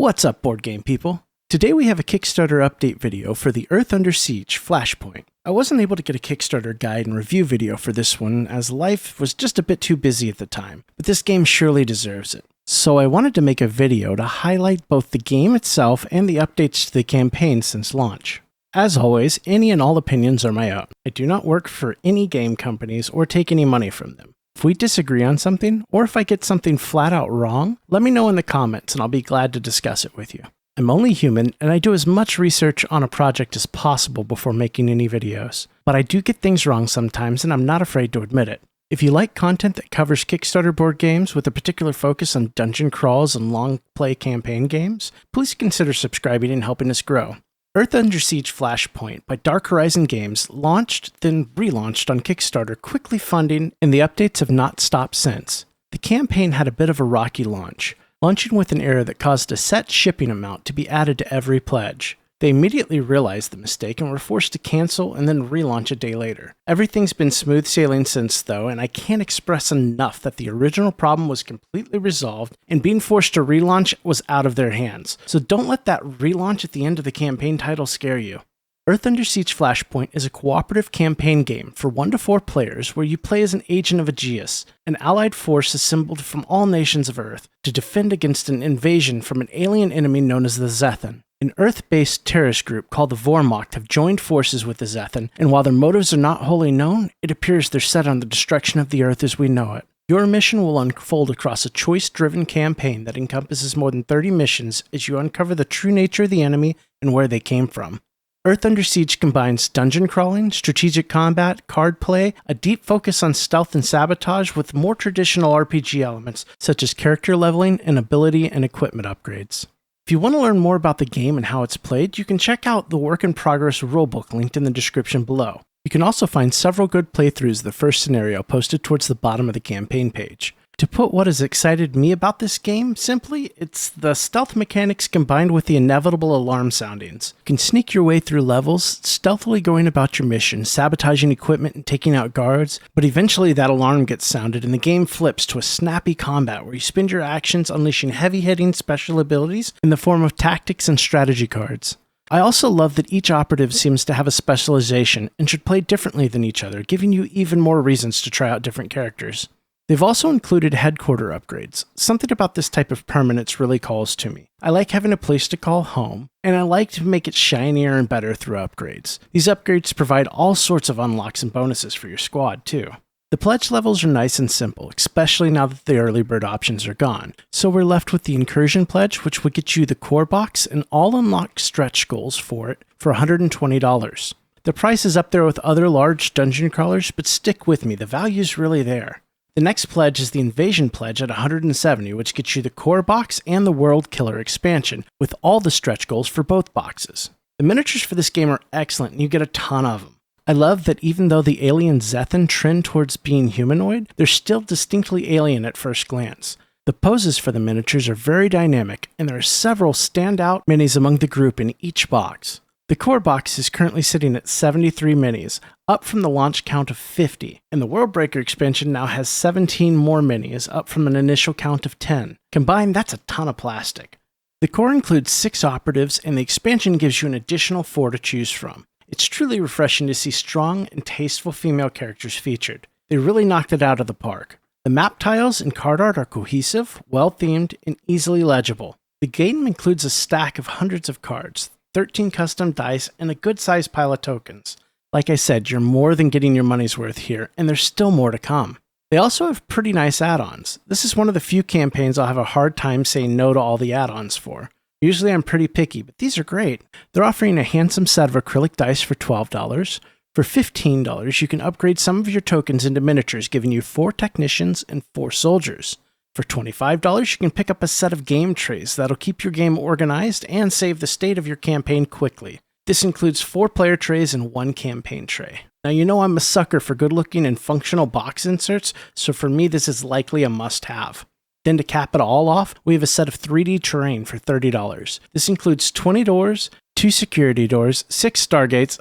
What's up, board game people? Today we have a Kickstarter update video for the Earth Under Siege Flashpoint. I wasn't able to get a Kickstarter guide and review video for this one as life was just a bit too busy at the time, but this game surely deserves it. So I wanted to make a video to highlight both the game itself and the updates to the campaign since launch. As always, any and all opinions are my own. I do not work for any game companies or take any money from them. If we disagree on something, or if I get something flat out wrong, let me know in the comments and I'll be glad to discuss it with you. I'm only human, and I do as much research on a project as possible before making any videos. But I do get things wrong sometimes, and I'm not afraid to admit it. If you like content that covers Kickstarter board games with a particular focus on dungeon crawls and long play campaign games, please consider subscribing and helping us grow. Earth Under Siege Flashpoint by Dark Horizon Games launched, then relaunched on Kickstarter, quickly funding, and the updates have not stopped since. The campaign had a bit of a rocky launch, launching with an error that caused a set shipping amount to be added to every pledge. They immediately realized the mistake and were forced to cancel and then relaunch a day later. Everything's been smooth sailing since though, and I can't express enough that the original problem was completely resolved and being forced to relaunch was out of their hands. So don't let that relaunch at the end of the campaign title scare you. Earth Under Siege Flashpoint is a cooperative campaign game for 1 to 4 players where you play as an agent of Aegeus, an allied force assembled from all nations of Earth to defend against an invasion from an alien enemy known as the Zethan. An Earth-based terrorist group called the Vormacht have joined forces with the Zethan, and while their motives are not wholly known, it appears they're set on the destruction of the Earth as we know it. Your mission will unfold across a choice-driven campaign that encompasses more than 30 missions as you uncover the true nature of the enemy and where they came from. Earth Under Siege combines dungeon crawling, strategic combat, card play, a deep focus on stealth and sabotage with more traditional RPG elements such as character leveling and ability and equipment upgrades. If you want to learn more about the game and how it's played, you can check out the work-in-progress rulebook linked in the description below. You can also find several good playthroughs of the first scenario posted towards the bottom of the campaign page. To put what has excited me about this game, simply, it's the stealth mechanics combined with the inevitable alarm soundings. You can sneak your way through levels, stealthily going about your mission, sabotaging equipment and taking out guards, but eventually that alarm gets sounded and the game flips to a snappy combat where you spend your actions unleashing heavy-hitting special abilities in the form of tactics and strategy cards. I also love that each operative seems to have a specialization and should play differently than each other, giving you even more reasons to try out different characters. They've also included headquarter upgrades. Something about this type of permanence really calls to me. I like having a place to call home, and I like to make it shinier and better through upgrades. These upgrades provide all sorts of unlocks and bonuses for your squad, too. The pledge levels are nice and simple, especially now that the early bird options are gone. So we're left with the Incursion Pledge, which will get you the core box and all unlocked stretch goals for it for $120. The price is up there with other large dungeon crawlers, but stick with me, the value's really there. The next pledge is the Invasion Pledge at $170, which gets you the core box and the World Killer expansion, with all the stretch goals for both boxes. The miniatures for this game are excellent, and you get a ton of them. I love that even though the alien Zethan trend towards being humanoid, they're still distinctly alien at first glance. The poses for the miniatures are very dynamic, and there are several standout minis among the group in each box. The core box is currently sitting at 73 minis, up from the launch count of 50, and the Worldbreaker expansion now has 17 more minis, up from an initial count of 10. Combined, that's a ton of plastic. The core includes 6 operatives, and the expansion gives you an additional 4 to choose from. It's truly refreshing to see strong and tasteful female characters featured. They really knocked it out of the park. The map tiles and card art are cohesive, well-themed, and easily legible. The game includes a stack of hundreds of cards, 13 custom dice, and a good-sized pile of tokens. Like I said, you're more than getting your money's worth here, and there's still more to come. They also have pretty nice add-ons. This is one of the few campaigns I'll have a hard time saying no to all the add-ons for. Usually I'm pretty picky, but these are great. They're offering a handsome set of acrylic dice for $12. For $15, you can upgrade some of your tokens into miniatures, giving you 4 technicians and 4 soldiers. For $25, you can pick up a set of game trays that'll keep your game organized and save the state of your campaign quickly. This includes 4 player trays and 1 campaign tray. Now you know I'm a sucker for good-looking and functional box inserts, so for me this is likely a must-have. Then to cap it all off, we have a set of 3D terrain for $30. This includes 20 doors, 2 security doors, 6 stargates,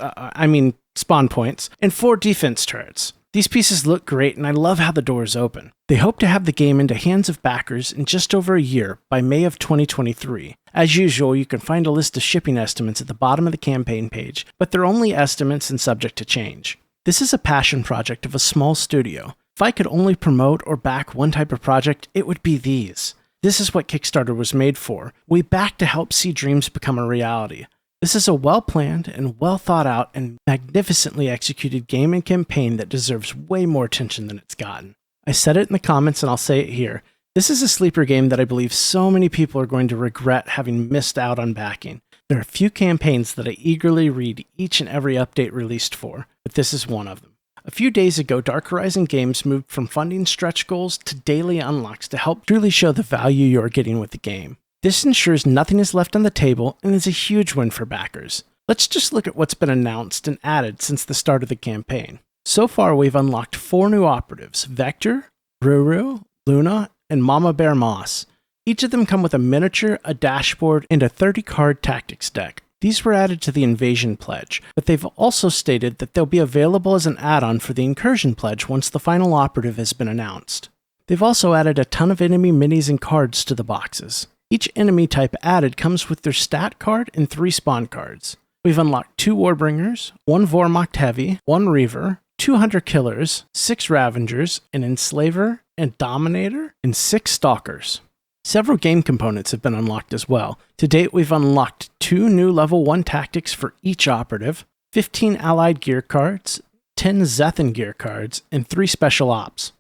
spawn points, and 4 defense turrets. These pieces look great, and I love how the doors open. They hope to have the game into hands of backers in just over a year, by May of 2023. As usual, you can find a list of shipping estimates at the bottom of the campaign page, but they're only estimates and subject to change. This is a passion project of a small studio. If I could only promote or back one type of project, it would be these. This is what Kickstarter was made for. We back to help see dreams become a reality. This is a well-planned and well-thought-out and magnificently executed game and campaign that deserves way more attention than it's gotten. I said it in the comments and I'll say it here. This is a sleeper game that I believe so many people are going to regret having missed out on backing. There are a few campaigns that I eagerly read each and every update released for, but this is one of them. A few days ago, Dark Horizon Games moved from funding stretch goals to daily unlocks to help truly show the value you are getting with the game. This ensures nothing is left on the table and is a huge win for backers. Let's just look at what's been announced and added since the start of the campaign. So far, we've unlocked 4 new operatives: Vector, Ruru, Luna, and Mama Bear Moss. Each of them come with a miniature, a dashboard, and a 30-card tactics deck. These were added to the Invasion Pledge, but they've also stated that they'll be available as an add-on for the Incursion Pledge once the final operative has been announced. They've also added a ton of enemy minis and cards to the boxes. Each enemy type added comes with their stat card and 3 spawn cards. We've unlocked 2 Warbringers, 1 Vormocht Heavy, 1 Reaver, 2 Hunter Killers, 6 Ravengers, an Enslaver and Dominator, and 6 Stalkers. Several game components have been unlocked as well. To date, we've unlocked 2 new level 1 tactics for each operative, 15 allied gear cards, 10 Zethan gear cards, and 3 special ops.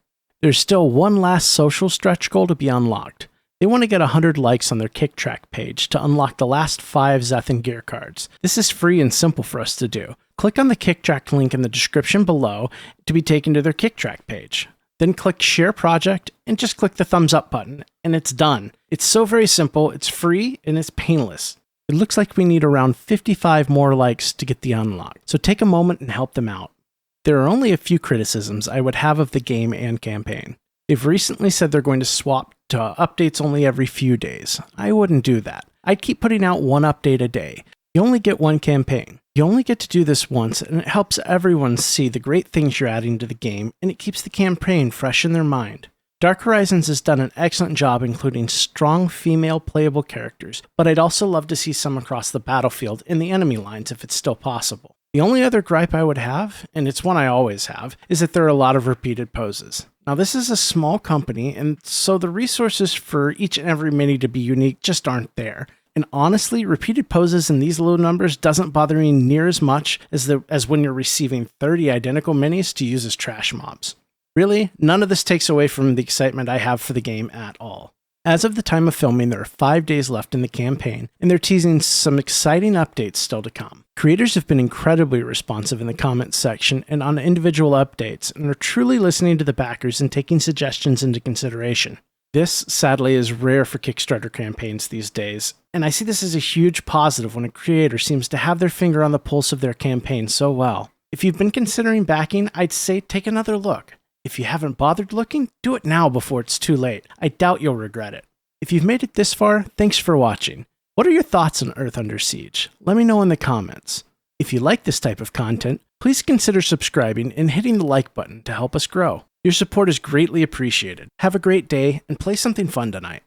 There's still one last social stretch goal to be unlocked. They want to get 100 likes on their Kicktraq page to unlock the last 5 Zethan gear cards. This is free and simple for us to do. Click on the Kicktraq link in the description below to be taken to their Kicktraq page. Then click Share Project and just click the thumbs up button, and it's done. It's so very simple, it's free, and it's painless. It looks like we need around 55 more likes to get the unlock, so take a moment and help them out. There are only a few criticisms I would have of the game and campaign. They've recently said they're going to swap to updates only every few days. I wouldn't do that. I'd keep putting out 1 update a day. You only get 1 campaign. You only get to do this once, and it helps everyone see the great things you're adding to the game, and it keeps the campaign fresh in their mind. Dark Horizons has done an excellent job including strong female playable characters, but I'd also love to see some across the battlefield in the enemy lines if it's still possible. The only other gripe I would have, and it's one I always have, is that there are a lot of repeated poses. Now this is a small company, and so the resources for each and every mini to be unique just aren't there. And honestly, repeated poses in these low numbers doesn't bother me near as much as when you're receiving 30 identical minis to use as trash mobs. Really, none of this takes away from the excitement I have for the game at all. As of the time of filming, there are 5 days left in the campaign, and they're teasing some exciting updates still to come. Creators have been incredibly responsive in the comments section and on individual updates, and are truly listening to the backers and taking suggestions into consideration. This, sadly, is rare for Kickstarter campaigns these days, and I see this as a huge positive when a creator seems to have their finger on the pulse of their campaign so well. If you've been considering backing, I'd say take another look. If you haven't bothered looking, do it now before it's too late. I doubt you'll regret it. If you've made it this far, thanks for watching. What are your thoughts on Earth Under Siege? Let me know in the comments. If you like this type of content, please consider subscribing and hitting the like button to help us grow. Your support is greatly appreciated. Have a great day and play something fun tonight.